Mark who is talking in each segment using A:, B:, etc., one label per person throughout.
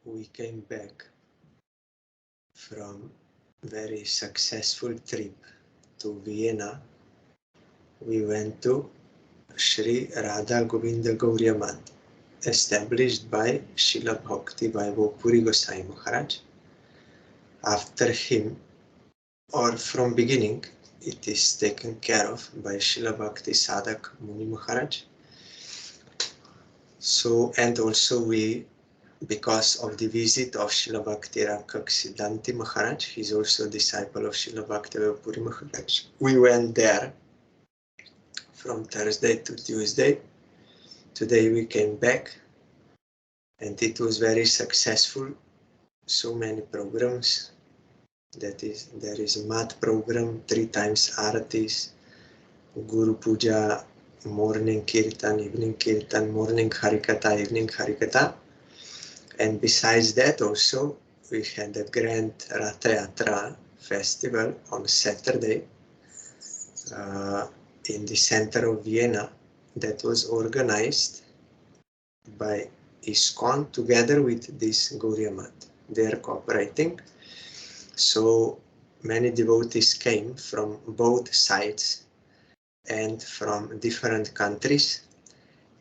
A: we came back from very successful trip to Vienna. We went to Sri Radha Govinda Gauriya Math, established by Srila Bhakti Vaibhav Puri Gosai Maharaj. After him, or from beginning, it is taken care of by Srila Bhakti Sadhak Muni Maharaj. So, and also we, because of the visit of Srila Bhakti Rakak Siddhanti Maharaj, he is also a disciple of Srila Bhakti Vaibhav Puri Maharaj. We went there from Thursday to Tuesday. Today we came back and it was very successful. So many programs. That is, there is a math program, 3 times Aratis, Guru Puja, morning Kirtan, evening Kirtan, morning Harikatha, evening Harikatha. And besides that also, we had a grand Ratha Yatra festival on Saturday in the center of Vienna that was organized by ISKCON together with this Gauriya Math. They are cooperating. So many devotees came from both sides and from different countries.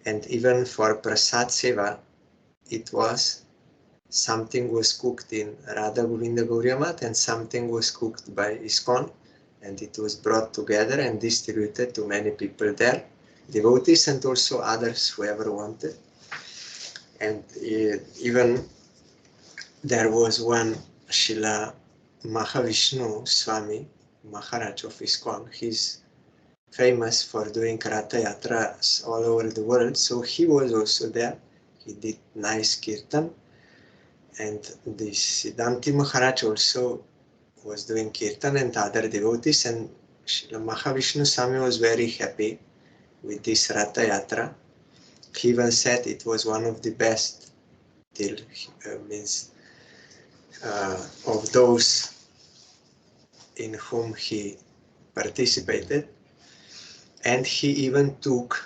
A: And even for Prasad Seva, it was something was cooked in Radha Govinda Gauriya Math and something was cooked by ISKCON. And it was brought together and distributed to many people there, devotees and also others whoever wanted. And even there was one Srila Mahavishnu Swami Maharaj of ISKCON. He's famous for doing Ratha Yatras all over the world. So he was also there. He did nice kirtan. And the Siddhanti Maharaj also was doing kirtan and other devotees. And Srila Mahavishnu Swami was very happy with this Ratha Yatra. He even said it was one of the best till of those in whom he participated, and he even took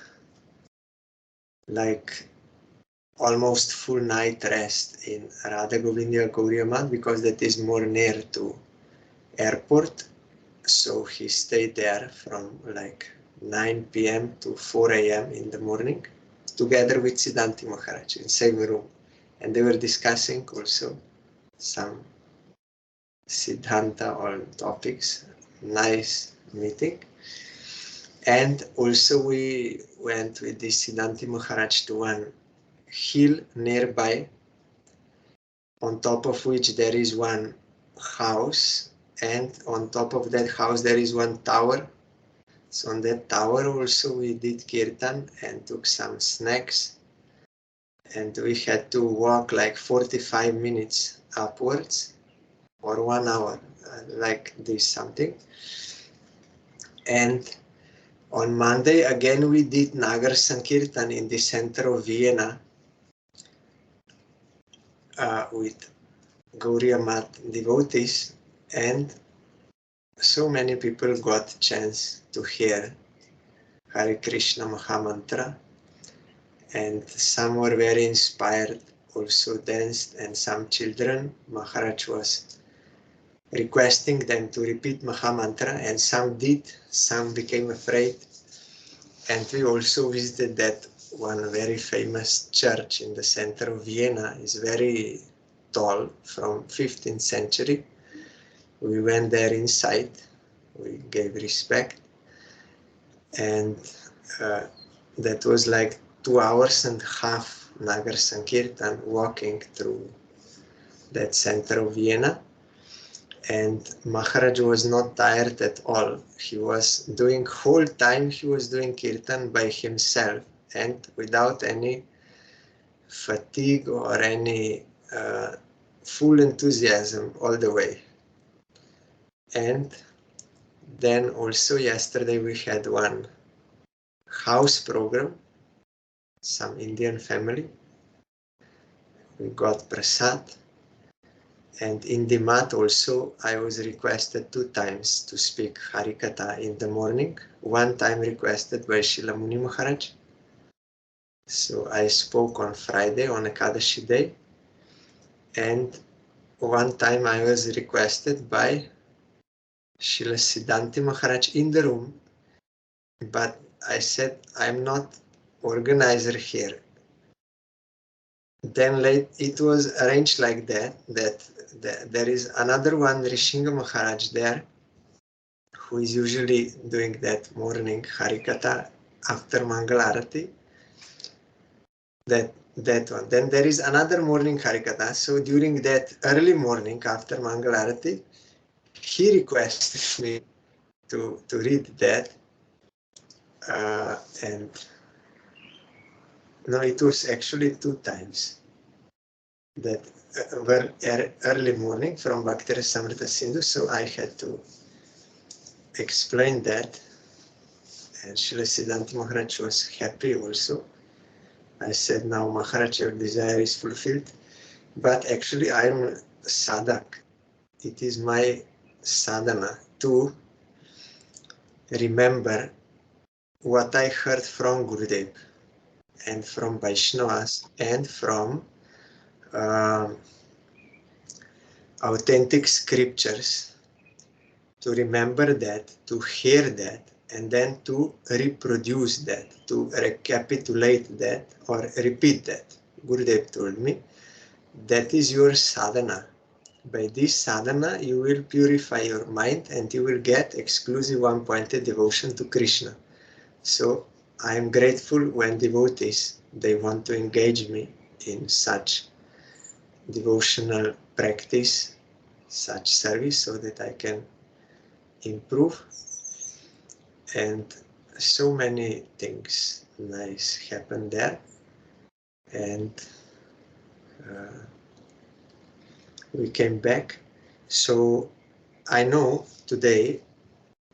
A: like almost full night rest in Radha Govinda Gauriya Math because that is more near to airport. So he stayed there from like 9 p.m. to 4 a.m. in the morning together with Siddhanti Maharaj in same room, and they were discussing also some Siddhanta or topics. Nice meeting. And also we went with the Siddhanti Maharaj to one hill nearby, on top of which there is one house, and on top of that house there is one tower. So on that tower also we did kirtan and took some snacks, and we had to walk like 45 minutes upwards or 1 hour, like this something. And on Monday again we did Nagar Sankirtan in the center of Vienna with Gauriya Math devotees, and so many people got chance to hear Hare Krishna Mahamantra, and some were very inspired, also danced, and some children, Maharaj was requesting them to repeat Mahamantra, and some did, some became afraid. And we also visited that one very famous church in the center of Vienna. It's very tall, from 15th century. We went there inside, we gave respect, and that was like 2.5 hours Nagar Sankirtan walking through that center of Vienna. And Maharaj was not tired at all. He was doing whole time, he was doing kirtan by himself and without any fatigue or any full enthusiasm all the way. And then also yesterday we had one house program, some Indian family. We got prasad. And in the mat also, I was requested 2 times to speak Harikatha in the morning. 1 time requested by Srila Muni Maharaj. So I spoke on Friday, on Ekadashi day. And one time I was requested by Srila Siddhanti Maharaj in the room, but I said, I'm not organizer here. Then it was arranged like that there is another one, Rishinga Maharaj there, who is usually doing that morning Harikatha after Mangal Arati. That one. Then there is another morning Harikatha. So during that early morning after Mangal Arati, he requested me to read that. And no, it was actually 2 times. That were early morning from Bhakti Rasamrita Sindhu, so I had to explain that. And Srila Siddhanta Maharaj was happy also. I said, now Maharaj, your desire is fulfilled. But actually I am sadhak. It is my sadhana to remember what I heard from Gurudev and from Vaishnavas and from authentic scriptures, to remember that, to hear that, and then to reproduce that, to recapitulate that or repeat that. Gurudev told me, that is your sadhana. By this sadhana, you will purify your mind and you will get exclusive one-pointed devotion to Krishna. So I am grateful when devotees, they want to engage me in such devotional practice, such service, so that I can improve. And so many things nice happen there. And we came back. So I know today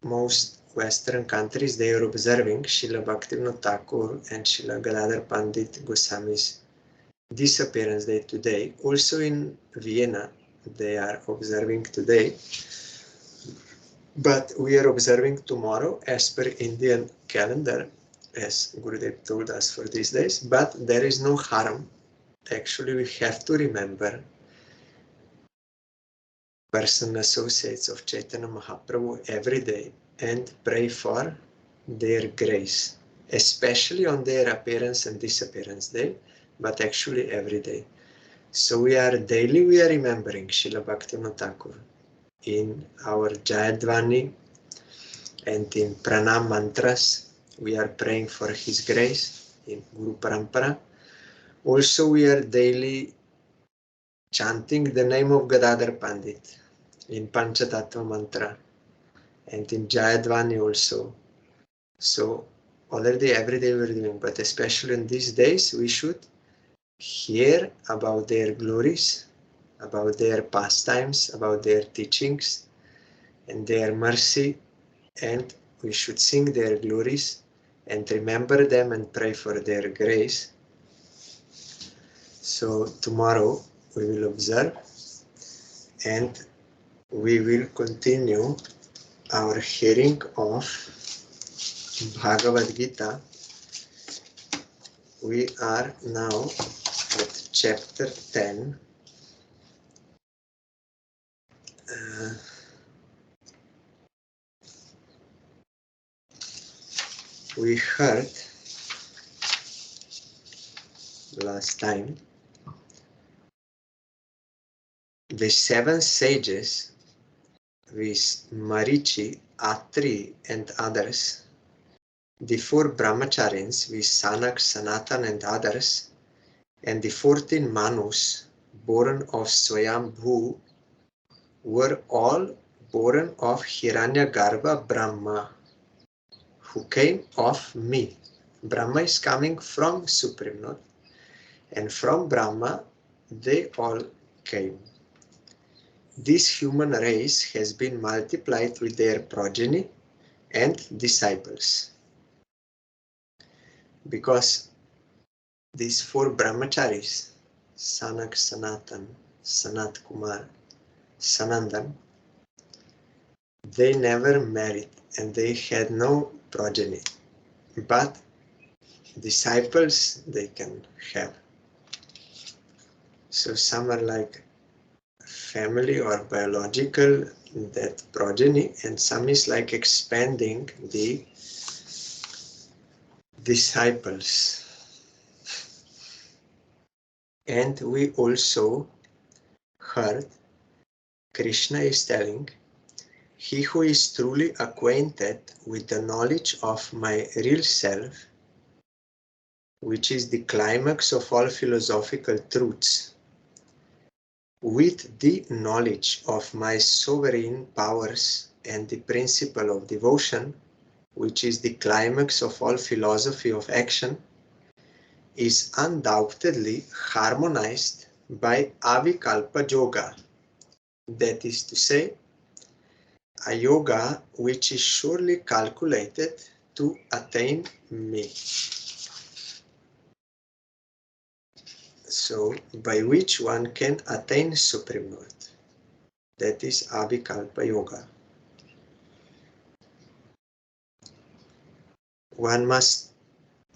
A: most Western countries, they are observing Srila Bhaktivinoda Thakur and Srila Gadadhar Pandit Goswami's disappearance day today. Also in Vienna, they are observing today. But we are observing tomorrow as per Indian calendar, as Gurudev told us for these days. But there is no harm. Actually, we have to remember personal associates of Chaitanya Mahaprabhu every day and pray for their grace, especially on their appearance and disappearance day, but actually every day. So we are remembering Srila Bhaktivinoda Thakur in our Jayadvani and in Pranam mantras. We are praying for his grace in Guru Parampara. Also we are daily chanting the name of Gadadhar Pandit in Panchatattva mantra and in Jayadvani also. So already every day we're doing, but especially in these days, we should hear about their glories, about their pastimes, about their teachings and their mercy, and we should sing their glories and remember them and pray for their grace. So tomorrow we will observe and we will continue our hearing of Bhagavad Gita. We are now at chapter 10. We heard last time the 7 sages with Marichi, Atri and others, the 4 brahmacharis with Sanak, Sanatan and others, and the 14 Manus born of Swayambhu were all born of Hiranyagarbha Brahma, who came of me. Brahma is coming from Supreme Lord, and from Brahma they all came. This human race has been multiplied with their progeny and disciples. Because these 4 brahmacharis, Sanak, Sanatan, Sanat Kumar, Sanandan, they never married and they had no progeny. But disciples they can have. So some are like family or biological, that progeny, and some is like expanding the disciples. And we also heard Krishna is telling, he who is truly acquainted with the knowledge of my real self, which is the climax of all philosophical truths, with the knowledge of my sovereign powers and the principle of devotion, which is the climax of all philosophy of action, is undoubtedly harmonized by Avikalpa Yoga. That is to say, a yoga which is surely calculated to attain me. So, by which one can attain Supreme Lord. That is Avikalpa Yoga. One must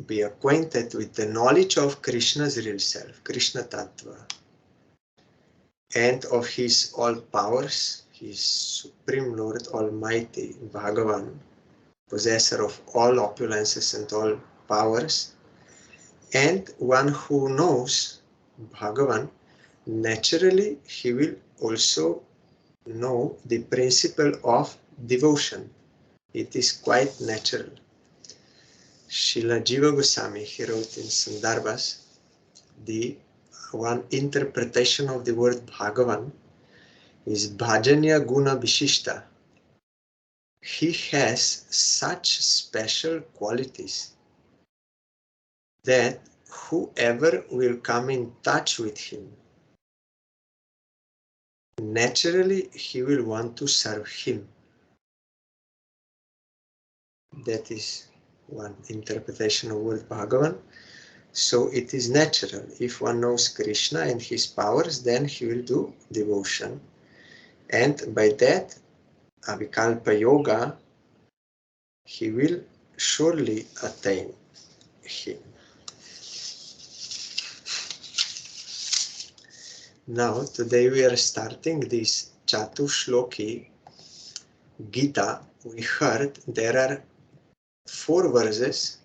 A: be acquainted with the knowledge of Krishna's real self, Krishna Tattva, and of his all powers, his Supreme Lord Almighty, Bhagavan, possessor of all opulences and all powers, and one who knows Bhagavan, naturally he will also know the principle of devotion. It is quite natural. Srila Jiva Goswami, he wrote in Sandarbhas, the one interpretation of the word Bhagavan is Bhajanya Guna Vishishta. He has such special qualities that whoever will come in touch with him, naturally he will want to serve him. That is one interpretation of word Bhagavan. So it is natural. If one knows Krishna and his powers, then he will do devotion. And by that, Avikalpa Yoga, he will surely attain him. Now, today we are starting this Chatushloki Gita. We heard there are 4 verses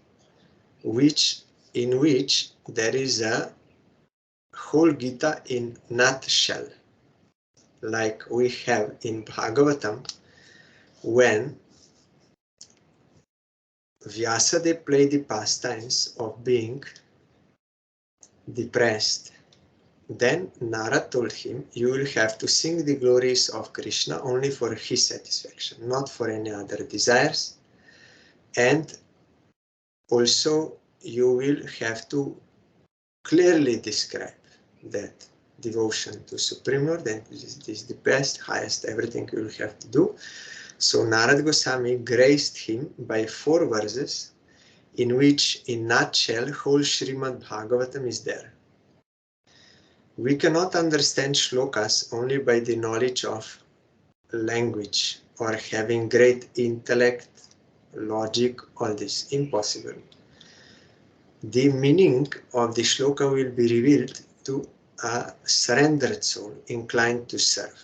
A: in which there is a whole Gita in nutshell, like we have in Bhagavatam, when Vyasadeva played the pastimes of being depressed. Then Narad told him, you will have to sing the glories of Krishna only for his satisfaction, not for any other desires. And also you will have to clearly describe that devotion to Supreme Lord, and this is the best, highest, everything you will have to do. So Narad Goswami graced him by 4 verses in which, in nutshell, whole Srimad Bhagavatam is there. We cannot understand shlokas only by the knowledge of language or having great intellect, logic, all this. Impossible. The meaning of the shloka will be revealed to a surrendered soul inclined to serve.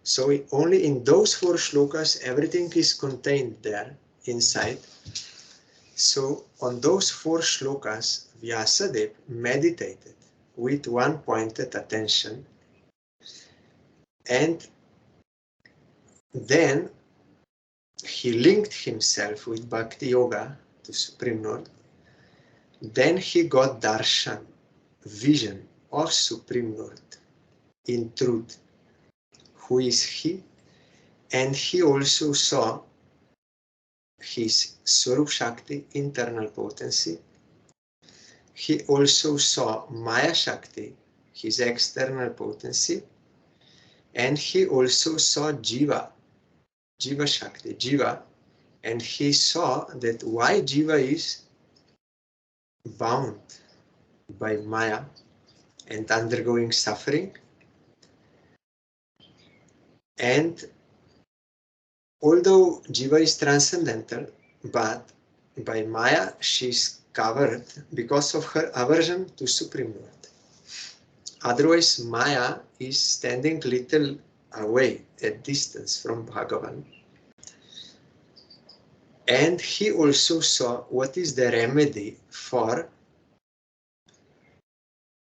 A: So only in those 4 shlokas everything is contained there inside. So on those 4 shlokas Vyasadeva meditated with one pointed attention, and then he linked himself with Bhakti Yoga to Supreme Lord. Then he got darshan, vision of Supreme Lord in truth. Who is he? And he also saw his Swarup Shakti, internal potency. He also saw Maya Shakti, his external potency. And he also saw Jiva, Jiva Shakti, Jiva. And he saw that why Jiva is bound by Maya and undergoing suffering. And although Jiva is transcendental, but by Maya she is covered because of her aversion to Supreme Lord. Otherwise, Maya is standing little away, at distance from Bhagavan. And he also saw what is the remedy for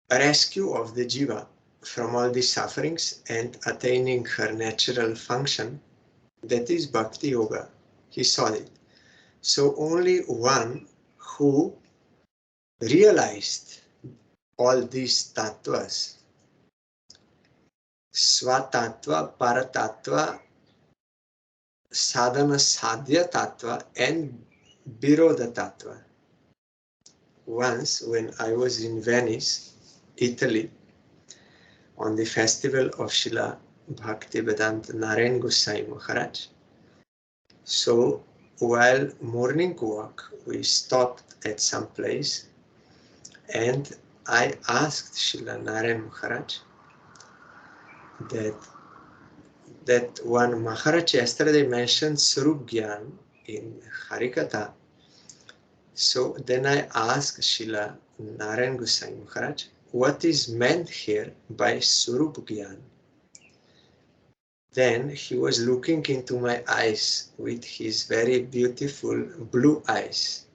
A: a rescue of the jiva from all these sufferings and attaining her natural function, that is Bhakti Yoga. He saw it. So only one who realized all these tattvas, Svatattva, Paratattva, Sadhana Sadhya Tattva, and Virodha Tattva. Once, when I was in Venice, Italy, on the festival of Srila Bhaktivedanta Narayan Gosai Maharaj, so while morning walk, we stopped at some place, and I asked Srila Narayan Maharaj that one Maharaj yesterday mentioned Swarup Gyan in Harikatha. So then I asked Srila Narayan Gosai Maharaj, what is meant here by Swarup Gyan? Then he was looking into my eyes with his very beautiful blue eyes.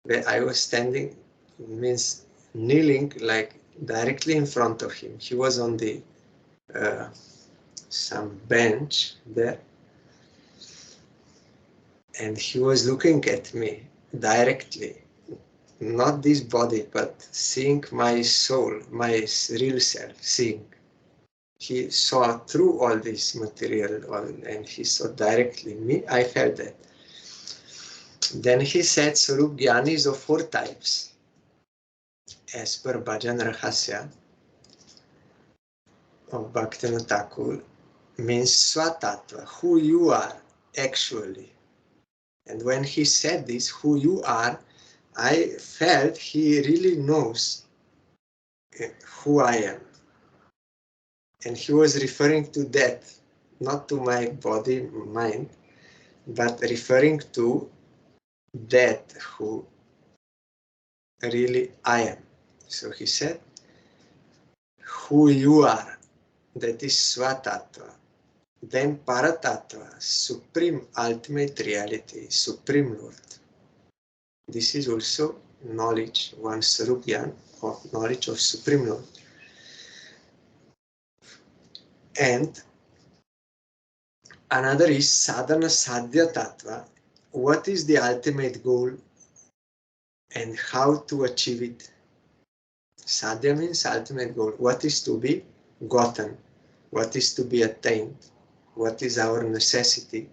A: Where I was standing, means kneeling like directly in front of him. He was on the some bench there, and he was looking at me directly, not this body, but seeing my soul, my real self, seeing. He saw through all this material, and he saw directly me. I felt that. Then he said Swarup Gyan is of 4 types. As per Bhajan Rahasya of Bhaktivinoda Thakur, means Swatattva, who you are actually. And when he said this, who you are, I felt he really knows who I am. And he was referring to that, not to my body, mind, but referring to that who really I am. So he said, who you are, that is Swatattva. Then Paratattva, supreme ultimate reality, supreme Lord. This is also knowledge, one Swarup Gyan, or knowledge of Supreme Lord. And another is Sadhana Sadhya Tattva. What is the ultimate goal and how to achieve it? Sadhya means ultimate goal. What is to be gotten? What is to be attained? What is our necessity?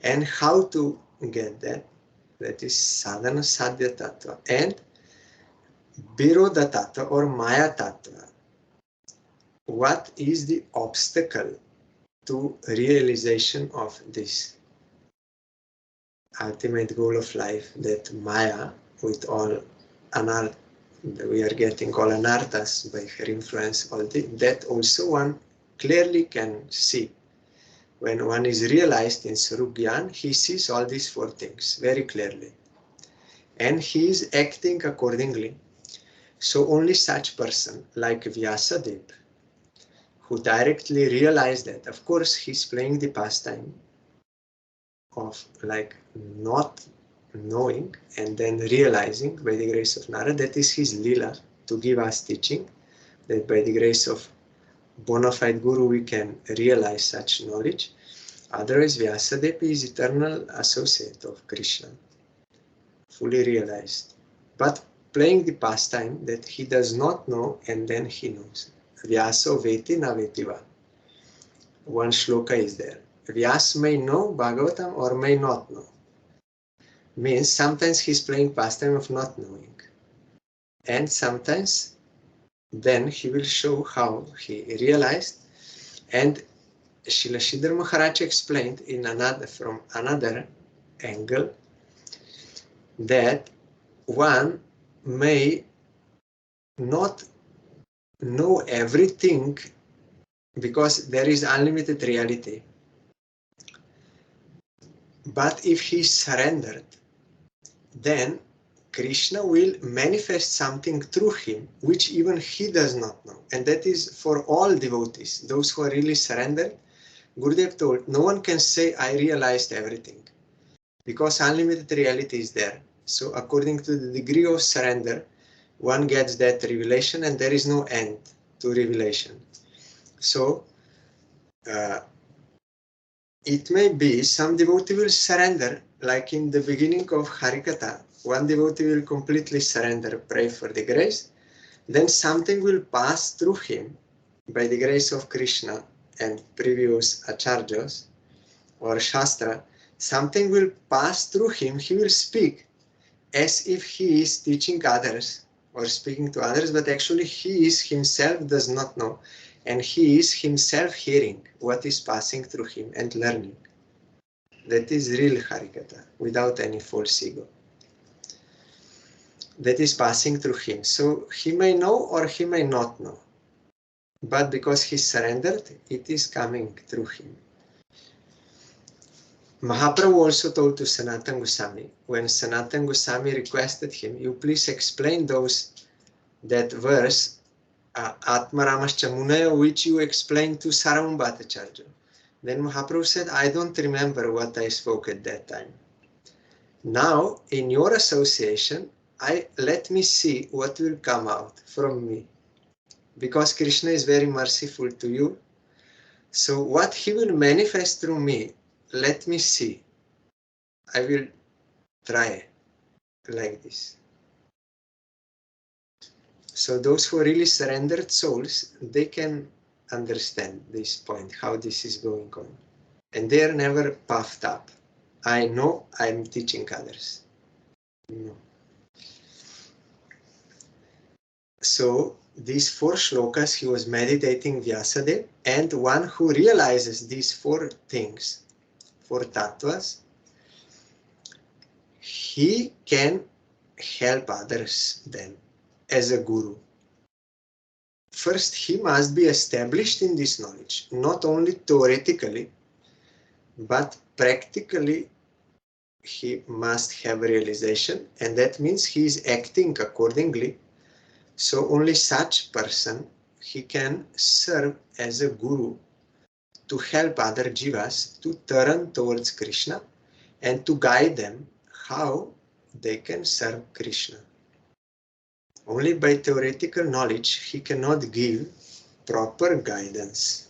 A: And how to get that? That is Sadhana Sadhya Tattva. And Virodha Tattva or Maya Tattva. What is the obstacle to realization of this ultimate goal of life, that Maya, with all anartha, we are getting all anarthas by her influence, all that also one clearly can see. When one is realized in Swarup Gyan, he sees all these 4 things very clearly. And he is acting accordingly. So only such person, like Vyasadeva, who directly realized that, of course, he's playing the pastime of like not knowing and then realizing by the grace of Nara. That is his lila, to give us teaching, that by the grace of bona fide Guru we can realize such knowledge. Otherwise, Vyasadeva is eternal associate of Krishna, fully realized, but playing the pastime that he does not know and then he knows. Vyaso veti na vetiva. One shloka is there. Vyas may know Bhagavatam or may not know. Means sometimes he's playing pastime of not knowing. And sometimes then he will show how he realized. And Srila Sridhar Maharaj explained in from another angle that one may not know everything because there is unlimited reality. But if he surrendered, then Krishna will manifest something through him which even he does not know. And that is for all devotees, those who are really surrendered. Gurudev told, no one can say, I realized everything, because unlimited reality is there. So according to the degree of surrender, one gets that revelation, and there is no end to revelation. So it may be some devotee will surrender, like in the beginning of Harikatha, one devotee will completely surrender, pray for the grace, then something will pass through him by the grace of Krishna and previous acharyas or Shastra, something will pass through him, he will speak as if he is teaching others or speaking to others, but actually he is himself does not know, and he is himself hearing what is passing through him and learning. That is real Harikatha, without any false ego. That is passing through him. So he may know or he may not know, but because he surrendered, it is coming through him. Mahaprabhu also told to Sanatana Goswami, when Sanatana Goswami requested him, you please explain that verse, Atma Ramascha Munaya, which you explained to Saram Bhattacharya. Then Mahaprabhu said, I don't remember what I spoke at that time. Now, in your association, let me see what will come out from me. Because Krishna is very merciful to you. So what he will manifest through me, let me see. I will try like this. So those who are really surrendered souls, they can understand this point, how this is going on. And they are never puffed up. I know I'm teaching others. No. So these 4 shlokas, he was meditating Vyasadeva, and one who realizes these 4 things, 4 tattvas, he can help others then as a guru. First, he must be established in this knowledge, not only theoretically, but practically he must have realization, and that means he is acting accordingly. So only such person, he can serve as a guru to help other jivas to turn towards Krishna and to guide them how they can serve Krishna. Only by theoretical knowledge he cannot give proper guidance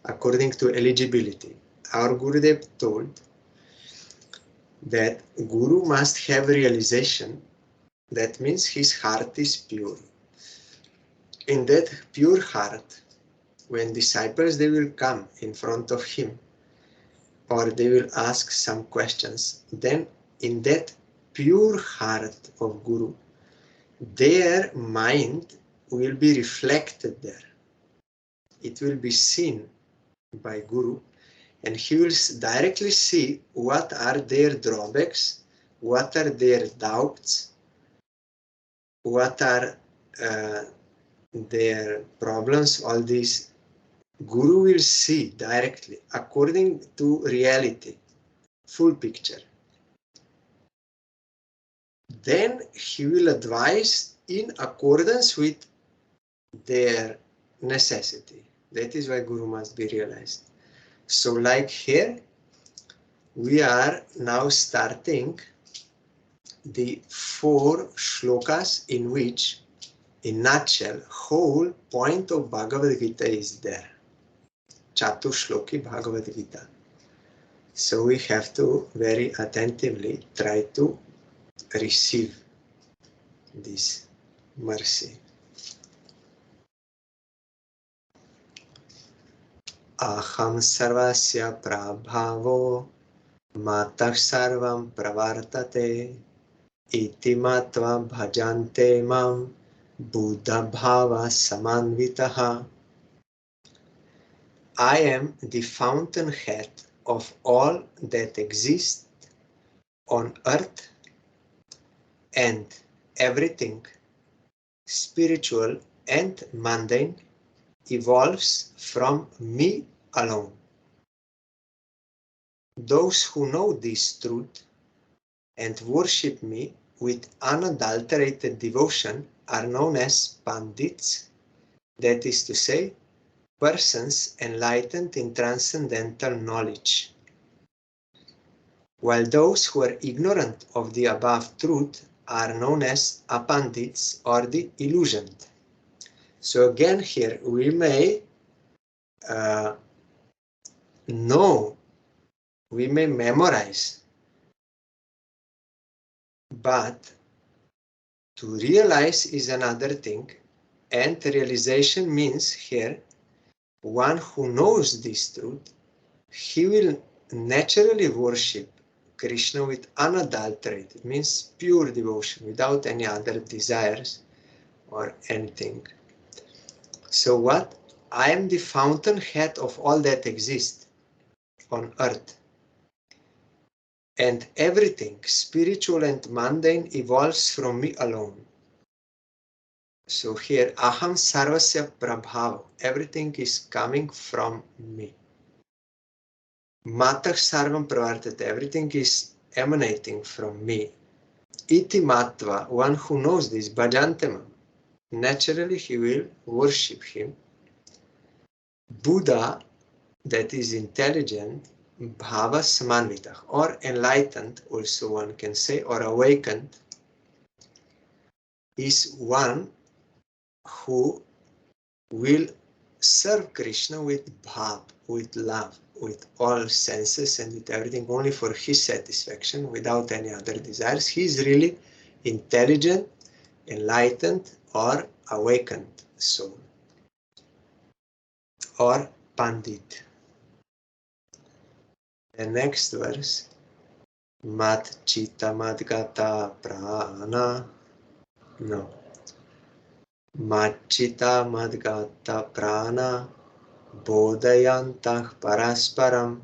A: according to eligibility. Our Gurudev told that Guru must have realization. That means his heart is pure. In that pure heart, when disciples, they will come in front of him or they will ask some questions, then in that pure heart of Guru, their mind will be reflected there. It will be seen by Guru, and he will directly see what are their drawbacks, what are their doubts, what are their problems. All these Guru will see directly according to reality, full picture. Then he will advise in accordance with their necessity. That is why Guru must be realized. So like here, we are now starting the 4 shlokas in which, in nutshell, whole point of Bhagavad Gita is there. Chatu Shloki Bhagavad Gita. So we have to very attentively try to receive this mercy. Aham sarvasya prabhavo matah sarvam pravartate iti matva bhajante mam buddha bhava samanvitaha. I am the fountainhead of all that exists on earth, and everything spiritual and mundane evolves from me alone. Those who know this truth and worship me with unadulterated devotion are known as pandits, that is to say, persons enlightened in transcendental knowledge, while those who are ignorant of the above truth are known as apandits or the illusioned. So again here we may know, we may memorize, but to realize is another thing, and realization means here one who knows this truth, he will naturally worship Krishna with unadulterated, means pure devotion, without any other desires or anything. So what? I am the fountainhead of all that exists on earth. And everything, spiritual and mundane, evolves from me alone. So here, aham sarvasya prabhava, everything is coming from me. Matah sarvam pravartate, everything is emanating from me. Iti matva, one who knows this, bhajantemam, naturally he will worship him. Buddha, that is intelligent, bhava samanvitah, or enlightened, also one can say, or awakened, is one who will serve Krishna with bhav, with love, with all senses and with everything, only for his satisfaction, without any other desires. He is really intelligent, enlightened, or awakened soul, or pandit. The next verse, mat chitta madgata prana, no, mat chitta madgata prana bodhayantah parasparam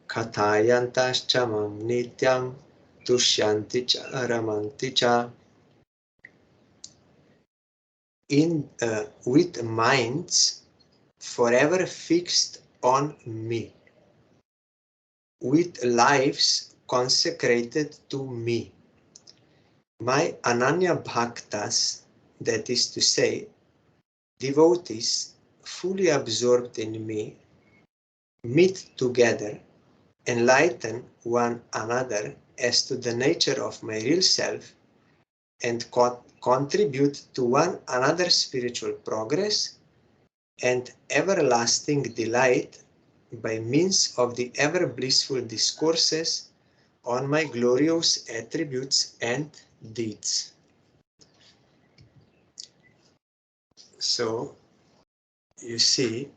A: kathayantas chamam nityam tushyanti cha ramanti cha. With minds forever fixed on me, with lives consecrated to me, my Ananya Bhaktas, that is to say, devotees fully absorbed in me, meet together, enlighten one another as to the nature of my real self, and contribute to one another's spiritual progress and everlasting delight by means of the ever blissful discourses on my glorious attributes and deeds. So, you see,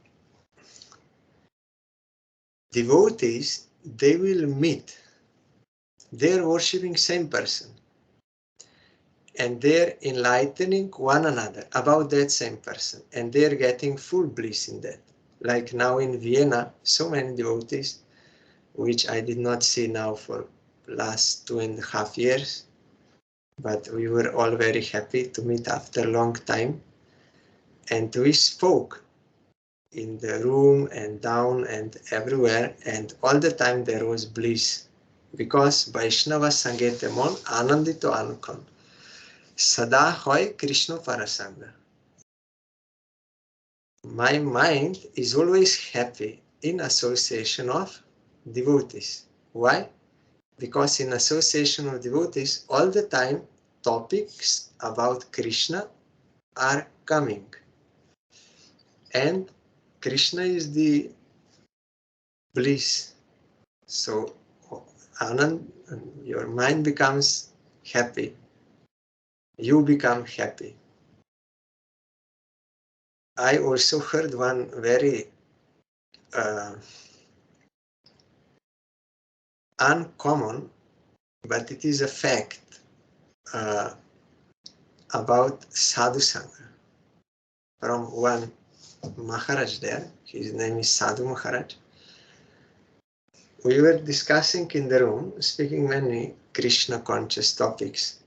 A: devotees, they will meet. They're worshipping same person. And they're enlightening one another about that same person. And they're getting full bliss in that. Like now in Vienna, so many devotees, which I did not see now for last 2.5 years. But we were all very happy to meet after a long time. And we spoke in the room and down and everywhere, and all the time there was bliss. Because Vaishnava Sangete Mon Anandito Anukon. Sada hoy Krishna Parasanga. My mind is always happy in association of devotees. Why? Because in association of devotees, all the time topics about Krishna are coming. And Krishna is the bliss. So Anand, your mind becomes happy. You become happy. I also heard one very uncommon, but it is a fact, about Sadhu Sangha from one Maharaj there. His name is Sadhu Maharaj. We were discussing in the room, speaking many Krishna conscious topics.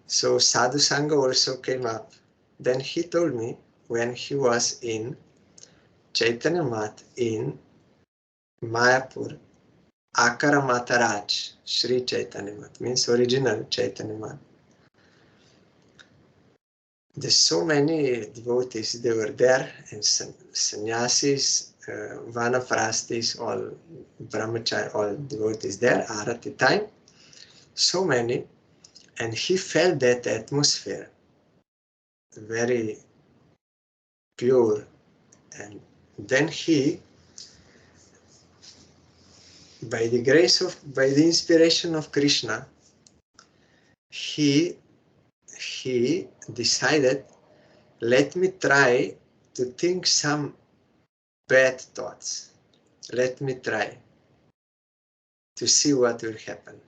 A: So Sadhu Sangha also came up. Then he told me when he was in Chaitanya Math in Mayapur, Akara Mataraj, Sri Chaitanya Mat, means original Chaitanya Mat. There's so many devotees, they were there, and sannyasis, vanaprasthis, all brahmachari, all devotees there are at the time. So many, and he felt that atmosphere, very pure, and then he, by the inspiration of Krishna, he decided, let me try to think some bad thoughts. Let me try to see what will happen.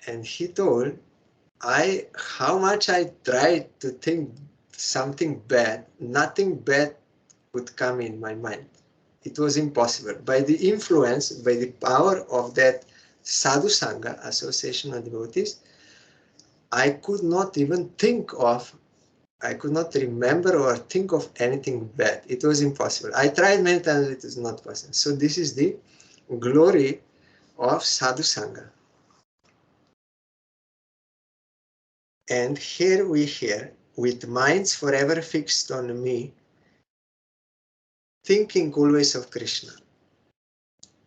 A: And he told, how much I tried to think something bad, nothing bad would come in my mind. It was impossible. By the influence, by the power of that sadhu sangha, association of devotees, I could not even I could not remember or think of anything bad. It was impossible. I tried many times, it is not possible. So this is the glory of sadhu sangha. And here we hear, with minds forever fixed on me, thinking always of Krishna,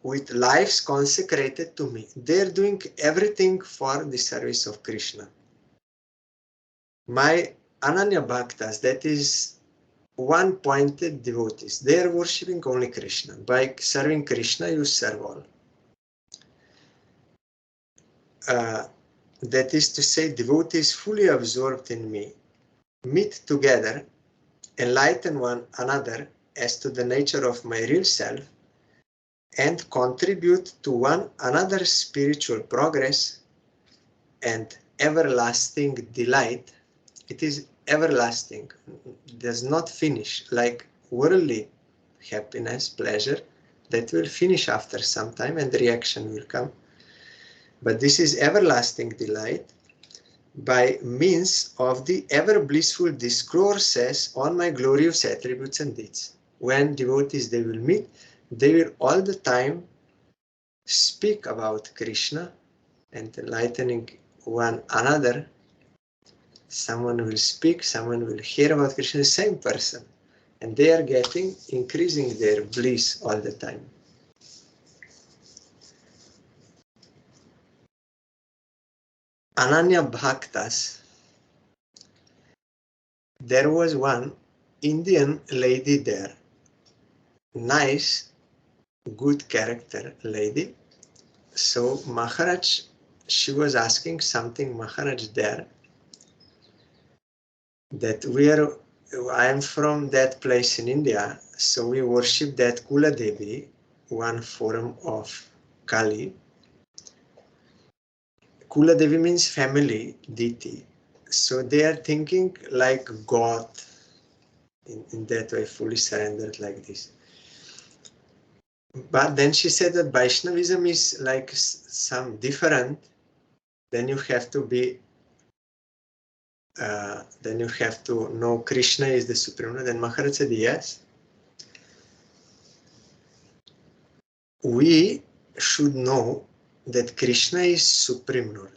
A: with lives consecrated to me. They're doing everything for the service of Krishna. My Ananya Bhaktas, that is one-pointed devotees, they are worshipping only Krishna. By serving Krishna, you serve all. That is to say, devotees fully absorbed in me meet together, enlighten one another as to the nature of my real self, and contribute to one another's spiritual progress and everlasting delight. It is everlasting, does not finish like worldly happiness, pleasure, that will finish after some time and reaction will come. But this is everlasting delight by means of the ever blissful discourses on my glorious attributes and deeds. When devotees they will meet, they will all the time speak about Krishna and enlightening one another. Someone will speak, someone will hear about Krishna, the same person, and they are increasing their bliss all the time. Ananya Bhaktas. There was one Indian lady there, nice, good character lady. So Maharaj, she was asking something Maharaj there, that I am from that place in India, so we worship that Kula Devi, one form of Kali. Kula Devi means family deity. So they are thinking like God, in that way, fully surrendered like this. But then she said that Vaishnavism is like some different. Then you have to be, then you have to know Krishna is the Supreme Lord. Then Maharaj said, yes. We should know that Krishna is Supreme Lord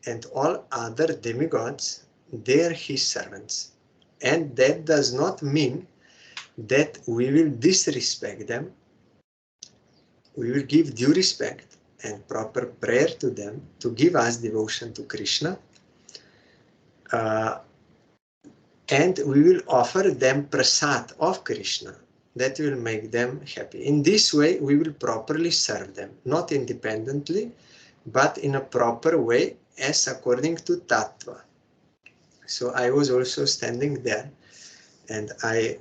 A: and all other demigods, they are his servants. And that does not mean that we will disrespect them. We will give due respect and proper prayer to them to give us devotion to Krishna. And we will offer them prasad of Krishna that will make them happy. In this way, we will properly serve them, not independently, but in a proper way as according to tattva. So I was also standing there and I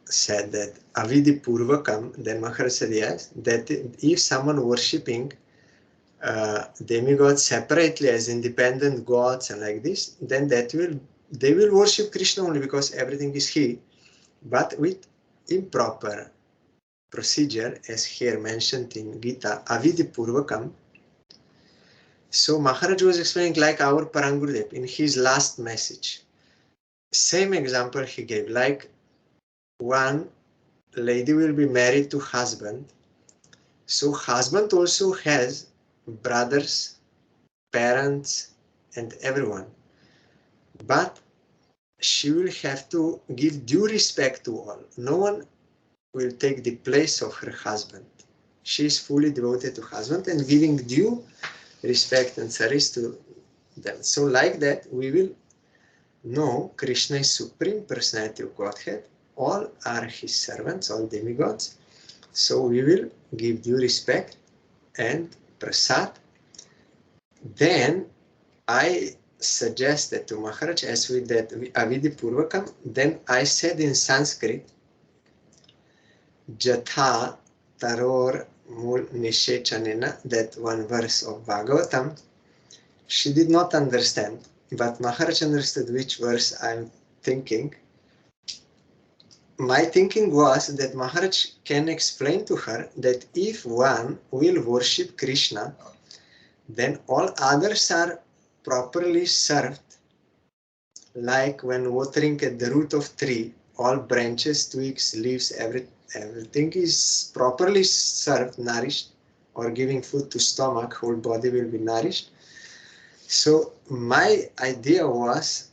A: said that avidi purvakam, then Maharaj said yes, that if someone worshipping demigods separately as independent gods and like this, then they will worship Krishna only because everything is he, but with improper procedure, as here mentioned in Gita, avidi purvakam. So Maharaj was explaining like our Parangurudev in his last message. Same example he gave, like one lady will be married to husband. So husband also has brothers, parents, and everyone. But she will have to give due respect to all. No one will take the place of her husband. She is fully devoted to husband and giving due respect and service to them. So like that, we will know Krishna is Supreme Personality of Godhead. All are his servants, all demigods. So we will give due respect and prasad. Then I suggested to Maharaj, as we did Avidi Purvakam, then I said in Sanskrit, Jatha Taror Mul Nishechanena, that one verse of Bhagavatam. She did not understand, but Maharaj understood which verse I'm thinking. My thinking was that Maharaj can explain to her that if one will worship Krishna, then all others are properly served, like when watering at the root of tree, all branches, twigs, leaves, everything is properly served, nourished, or giving food to stomach, whole body will be nourished. So my idea was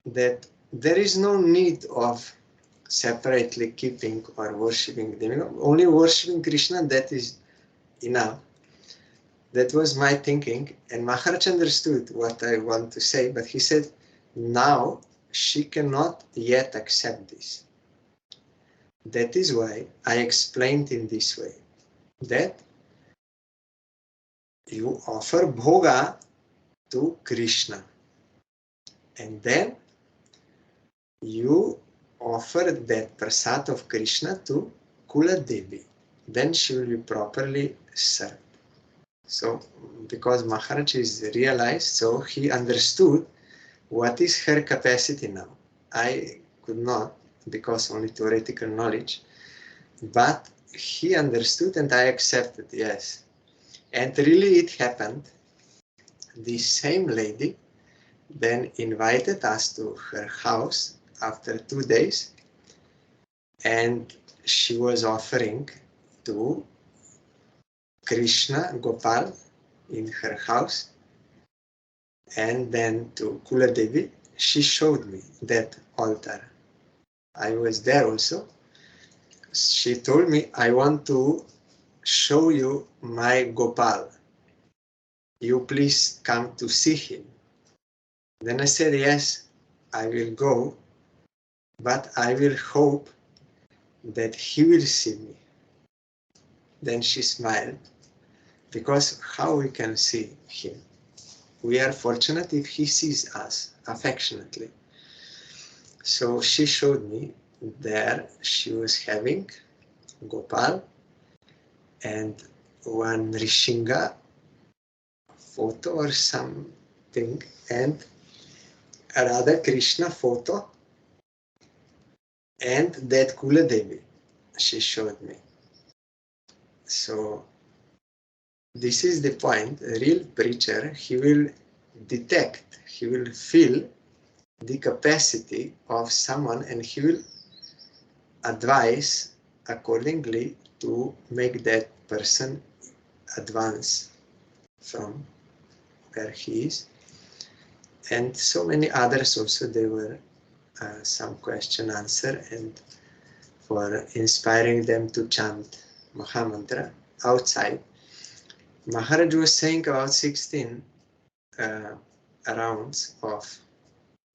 A: that there is no need of separately keeping or worshipping demigod. Only worshipping Krishna, that is enough. That was my thinking, and Maharaj understood what I want to say, but he said, now she cannot yet accept this. That is why I explained in this way, that you offer bhoga to Krishna, and then you offer that prasad of Krishna to Kula Devi. Then she will be properly served. So, because Maharaj is realized, so he understood what is her capacity now. I could not, because only theoretical knowledge, but he understood and I accepted, yes. And really it happened. The same lady then invited us to her house after 2 days, and she was offering to Krishna Gopal in her house, and then to Kula Devi. She showed me that altar. I was there also. She told me, I want to show you my Gopal. You please come to see him. Then I said, yes, I will go, but I will hope that he will see me. Then she smiled, because how we can see him? We are fortunate if he sees us affectionately. So she showed me there she was having Gopal and one Rishinga photo or something, and a Radha Krishna photo, and that Kula Devi she showed me. So this is the point. A real preacher, he will detect, he will feel the capacity of someone, and he will advise accordingly to make that person advance from where he is. And so many others also, there were some question answer, and for inspiring them to chant Mahamantra outside. Maharaj was saying about 16 rounds of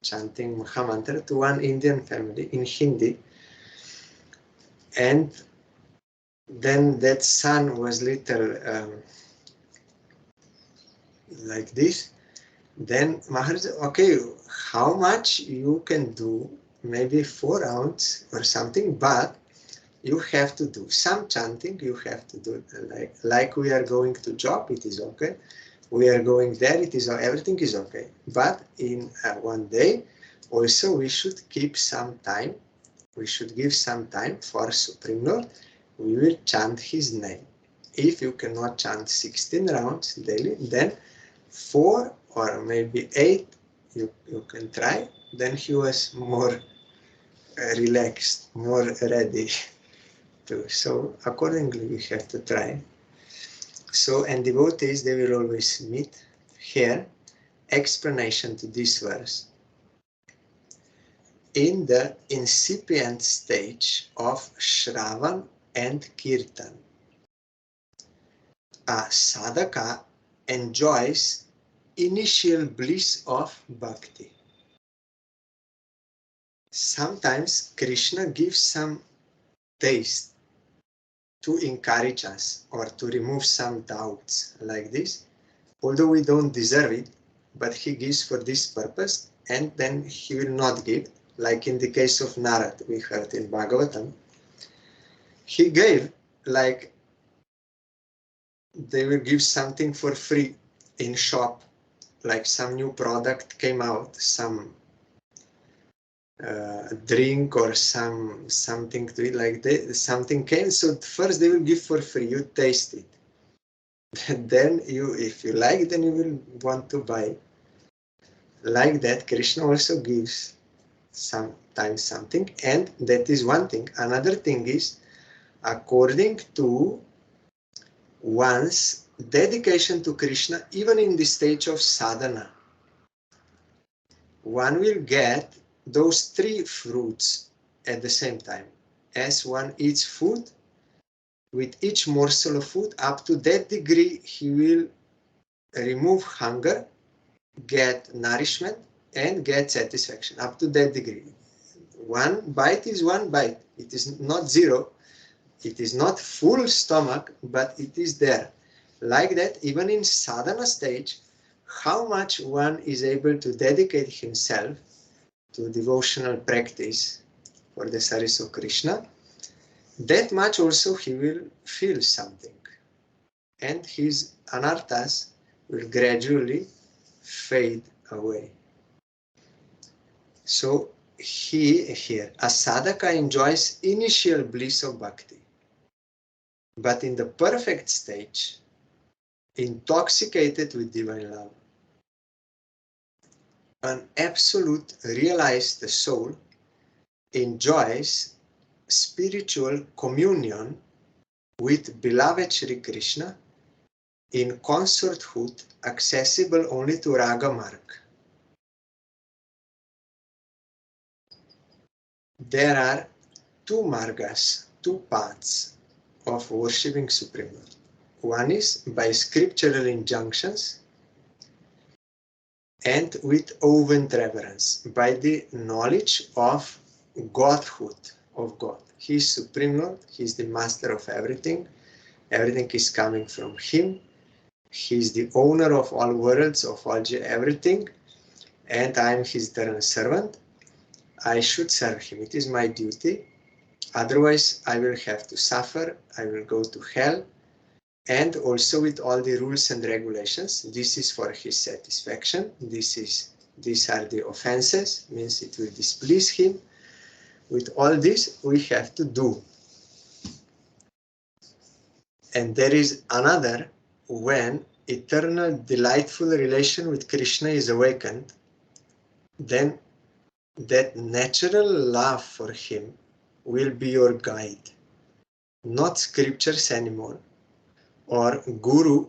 A: chanting Mahamantra to one Indian family in Hindi, and then that son was little like this. Then Maharaj said, okay, how much you can do, maybe 4 rounds or something, but you have to do some chanting, you have to do like we are going to job, it is okay. We are going there, it is everything is okay. But in one day, also we should keep some time, we should give some time for Supreme Lord. We will chant his name. If you cannot chant 16 rounds daily, then 4 or maybe 8 you can try. Then he was more relaxed, more ready to. So accordingly we have to try. So, and devotees, they will always meet here. Explanation to this verse. In the incipient stage of Shravan and Kirtan, a sadhaka enjoys initial bliss of bhakti. Sometimes Krishna gives some taste to encourage us or to remove some doubts like this, although we don't deserve it, but he gives for this purpose, and then he will not give, like in the case of Narad, we heard in Bhagavatam. He gave, like they will give something for free in shop, like some new product came out, some drink or something to eat, like that, something came, so first they will give for free, you taste it. And then you, if you like, then you will want to buy. Like that, Krishna also gives sometimes something, and that is one thing. Another thing is, according to one's dedication to Krishna, even in the stage of sadhana, one will get those three fruits at the same time. As one eats food, with each morsel of food, up to that degree, he will remove hunger, get nourishment, and get satisfaction, up to that degree. One bite is one bite. It is not zero. It is not full stomach, but it is there. Like that, even in sadhana stage, how much one is able to dedicate himself to devotional practice for the service of Krishna, that much also he will feel something. And his anarthas will gradually fade away. So here, a sadhaka enjoys initial bliss of bhakti. But in the perfect stage, intoxicated with divine love, an absolute realized soul enjoys spiritual communion with beloved Sri Krishna in consorthood accessible only to Raga Marg. There are two margas, two paths of worshipping Supreme Lord. One is by scriptural injunctions and with open reverence, by the knowledge of Godhood of God. He is Supreme Lord, He is the master of everything, everything is coming from Him, He is the owner of all worlds, of all everything, and I am His eternal servant. I should serve Him, it is my duty, otherwise I will have to suffer, I will go to hell, and also with all the rules and regulations. This is for His satisfaction, these are the offenses, means it will displease Him. With all this we have to do. And there is another, when eternal delightful relation with Krishna is awakened, then that natural love for Him will be your guide, not scriptures anymore, or guru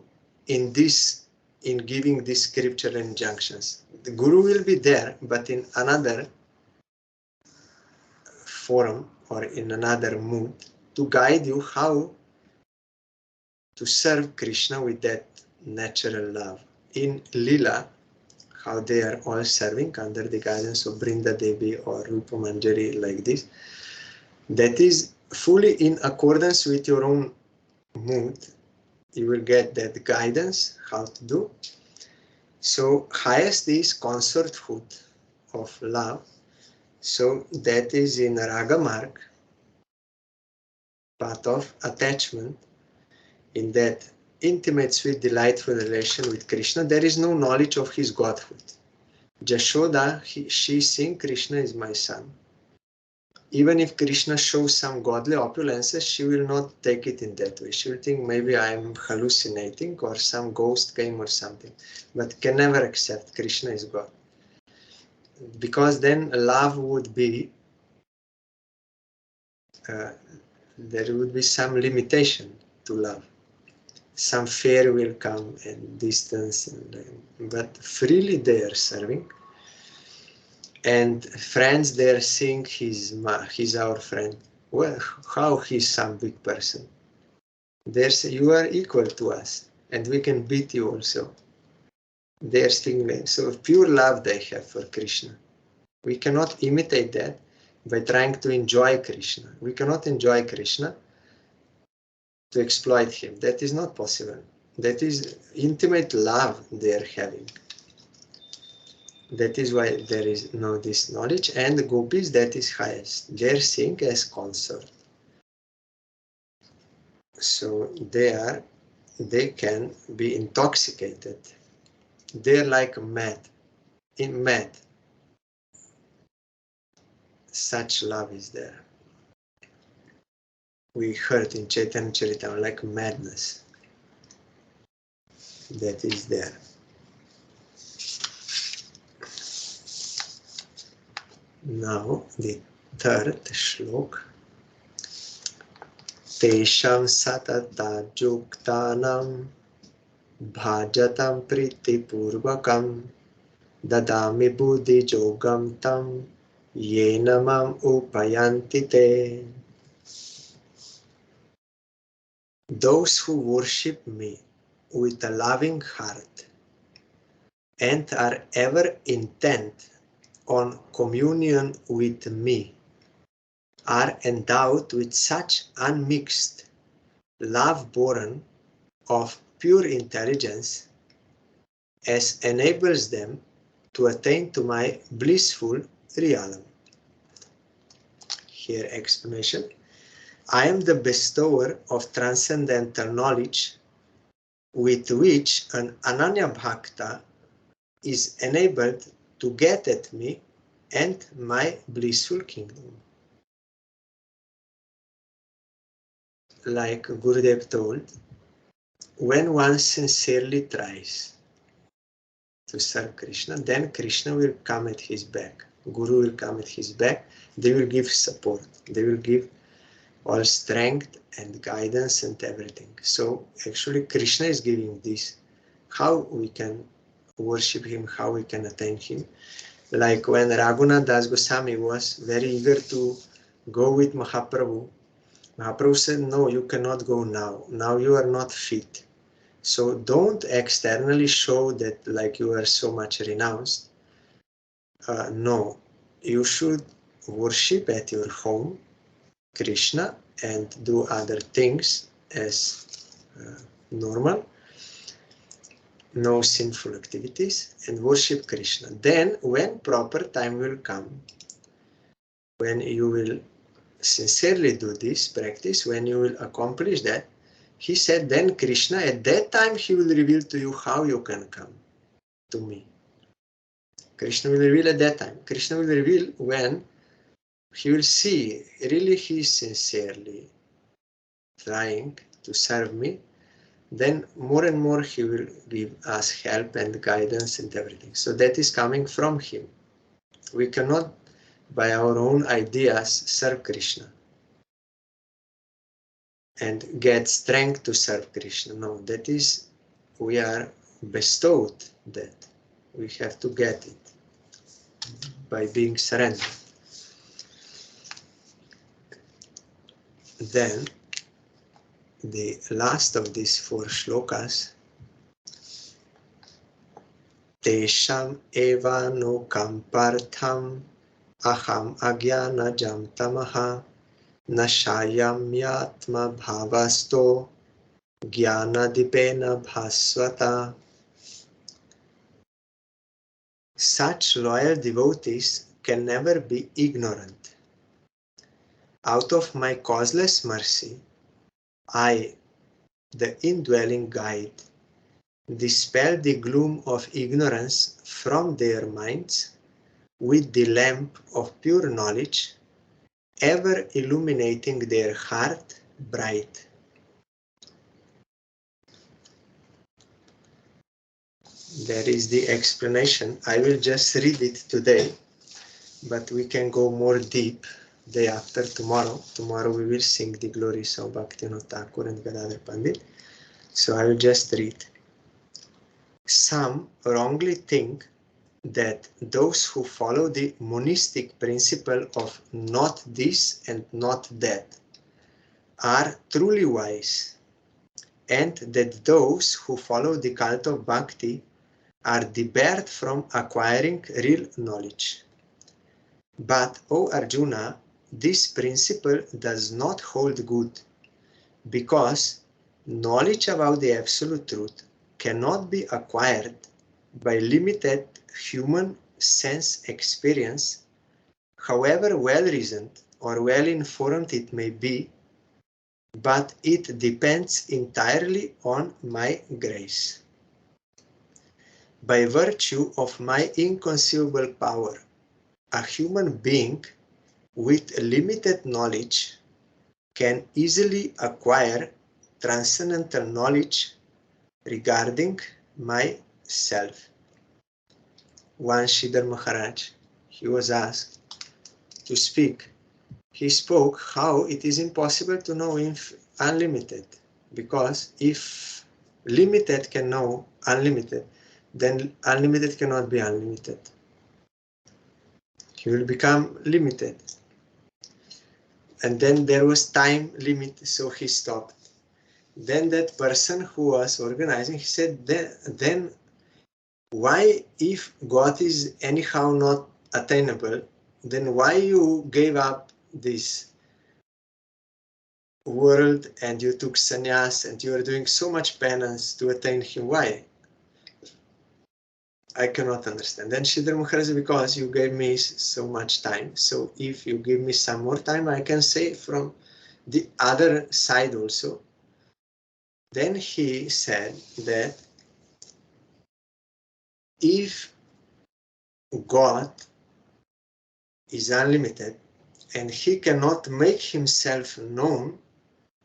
A: in giving these scriptural injunctions. The guru will be there, but in another form or in another mood, to guide you how to serve Krishna with that natural love. In Lila, how they are all serving under the guidance of Brinda Devi or Rupa Manjari, like this, that is fully in accordance with your own mood. You will get that guidance how to do. So highest is consorthood of love. So that is in Raga Marg, path of attachment. In that intimate, sweet, delightful relation with Krishna, there is no knowledge of His Godhood. Jashoda, she sing, Krishna is my son. Even if Krishna shows some godly opulences, she will not take it in that way. She will think maybe I am hallucinating or some ghost came or something, but can never accept Krishna is God. Because then love would be, there would be some limitation to love. some fear will come and distance, but freely they are serving. And friends there think he's our friend. Well, how he's some big person? There's you are equal to us, and we can beat you also. They're thinking so pure love they have for Krishna. We cannot imitate that by trying to enjoy Krishna. We cannot enjoy Krishna to exploit him. That is not possible. That is intimate love they are having. That is why there is no this knowledge, and the gopis, that is highest. They think as consort. So they can be intoxicated. They're like mad. Such love is there. We heard in Chaitanya Charitamrita like madness. That is there. Now the third shlok. Tesham satata juktanam bhajatam priti purvakam dadami buddhi jogam tam yena mam upayanti te. Those who worship me with a loving heart and are ever intent on communion with me are endowed with such unmixed love born of pure intelligence as enables them to attain to my blissful realm. Here explanation. I am the bestower of transcendental knowledge with which an Ananya Bhakta is enabled to get at me and my blissful kingdom. Like Gurudev told, when one sincerely tries to serve Krishna, then Krishna will come at his back. Guru will come at his back. They will give support. They will give all strength and guidance and everything. So actually Krishna is giving this. How we can worship him, how we can attain him. Like when Raghunath Das Goswami was very eager to go with Mahaprabhu, Mahaprabhu said, no, you cannot go now. Now you are not fit. So don't externally show that like you are so much renounced. No, you should worship at your home Krishna and do other things as normal, no sinful activities, and worship Krishna. Then when proper time will come, when you will sincerely do this practice, when you will accomplish that, he said, then Krishna, at that time, he will reveal to you how you can come to me. Krishna will reveal at that time. Krishna will reveal when he will see, really he is sincerely trying to serve me, then more and more he will give us help and guidance and everything. So that is coming from him. We cannot, by our own ideas, serve Krishna and get strength to serve Krishna. No, that is, we are bestowed that. We have to get it by being surrendered. Then, the last of these 4 shlokas, Tesham eva no kampartham aham agyana jam tamaha nashayam yatma bhavasto jnana dipena bhasvata. Such loyal devotees can never be ignorant. Out of my causeless mercy, I, the indwelling guide, dispel the gloom of ignorance from their minds with the lamp of pure knowledge, ever illuminating their heart bright. There is the explanation. I will just read it today, but we can go more deep day after tomorrow. Tomorrow we will sing the glories of Bhaktivinoda Thakur and Gadadhar Pandit. So I will just read. Some wrongly think that those who follow the monistic principle of not this and not that are truly wise, and that those who follow the cult of bhakti are debarred from acquiring real knowledge. But, O Arjuna, this principle does not hold good, because knowledge about the absolute truth cannot be acquired by limited human sense experience, however well-reasoned or well-informed it may be, but it depends entirely on my grace. By virtue of my inconceivable power, a human being with limited knowledge can easily acquire transcendental knowledge regarding myself. Once Sridhar Maharaj, he was asked to speak. He spoke how it is impossible to know unlimited, because if limited can know unlimited, then unlimited cannot be unlimited. He will become limited. And then there was time limit, so he stopped. Then that person who was organizing, he said, then why, if God is anyhow not attainable, then why you gave up this world and you took sannyas and you are doing so much penance to attain him? Why? I cannot understand. Then Sridhar Maharaj said, because you gave me so much time, so if you give me some more time, I can say from the other side also. Then he said that if God is unlimited and he cannot make himself known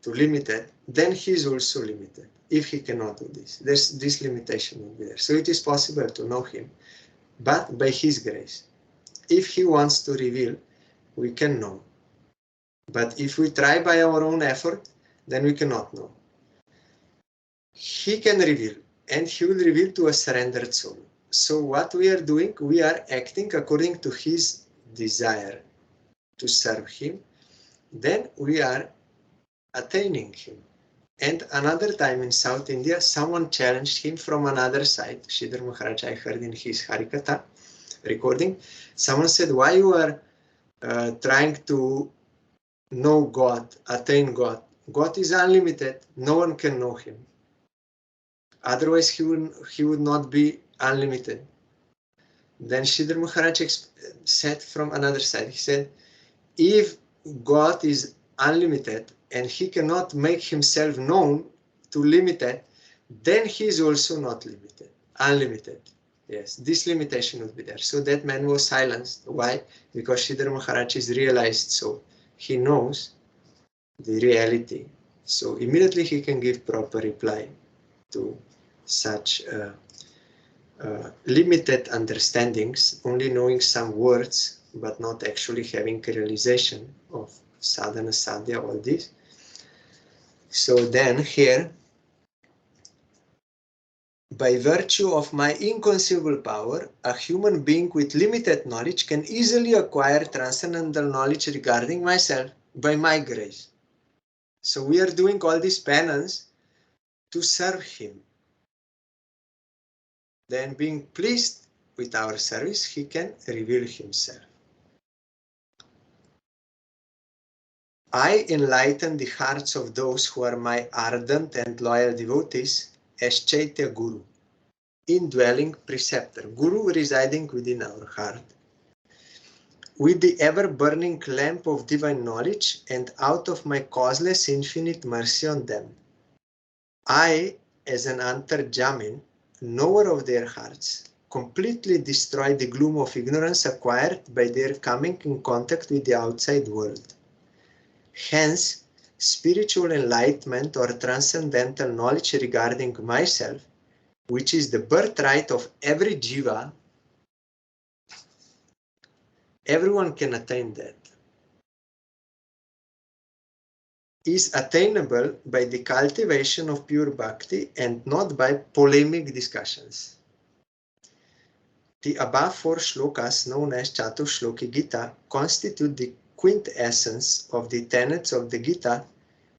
A: to limited, then he is also limited. If he cannot do this, there's this limitation will be there. So it is possible to know him, but by his grace. If he wants to reveal, we can know. But if we try by our own effort, then we cannot know. He can reveal, and he will reveal to a surrendered soul. So what we are doing, we are acting according to his desire to serve him. Then we are attaining him. And another time in South India, someone challenged him from another side. Sridhar Maharaj, I heard in his Harikatha recording, someone said, why you are trying to know God, attain God? God is unlimited. No one can know him. Otherwise, he would not be unlimited. Then Sridhar Maharaj said from another side, he said, if God is unlimited and he cannot make himself known to limited, then he is also not limited, unlimited. Yes, this limitation would be there. So that man was silenced. Why? Because Sridhar Maharaj is realized soul. He knows the reality. So immediately he can give proper reply to such limited understandings, only knowing some words, but not actually having a realization of sadhana, sadhya, all this. So then here, by virtue of my inconceivable power, a human being with limited knowledge can easily acquire transcendental knowledge regarding myself by my grace. So we are doing all this penance to serve him. Then being pleased with our service, he can reveal himself. I enlighten the hearts of those who are my ardent and loyal devotees as Chaitya Guru, indwelling preceptor, Guru residing within our heart, with the ever-burning lamp of divine knowledge, and out of my causeless infinite mercy on them, I, as an Antarjamin, knower of their hearts, completely destroy the gloom of ignorance acquired by their coming in contact with the outside world. Hence, spiritual enlightenment or transcendental knowledge regarding myself, which is the birthright of every jiva, everyone can attain that. is attainable by the cultivation of pure bhakti and not by polemic discussions. The above 4 shlokas, known as Chaturshloki Gita, constitute the quintessence of the tenets of the Gita,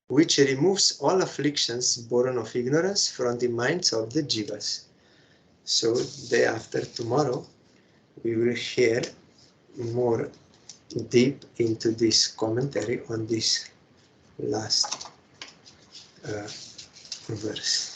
A: which removes all afflictions born of ignorance from the minds of the jivas. So, day after tomorrow, we will hear more deep into this commentary on this last verse.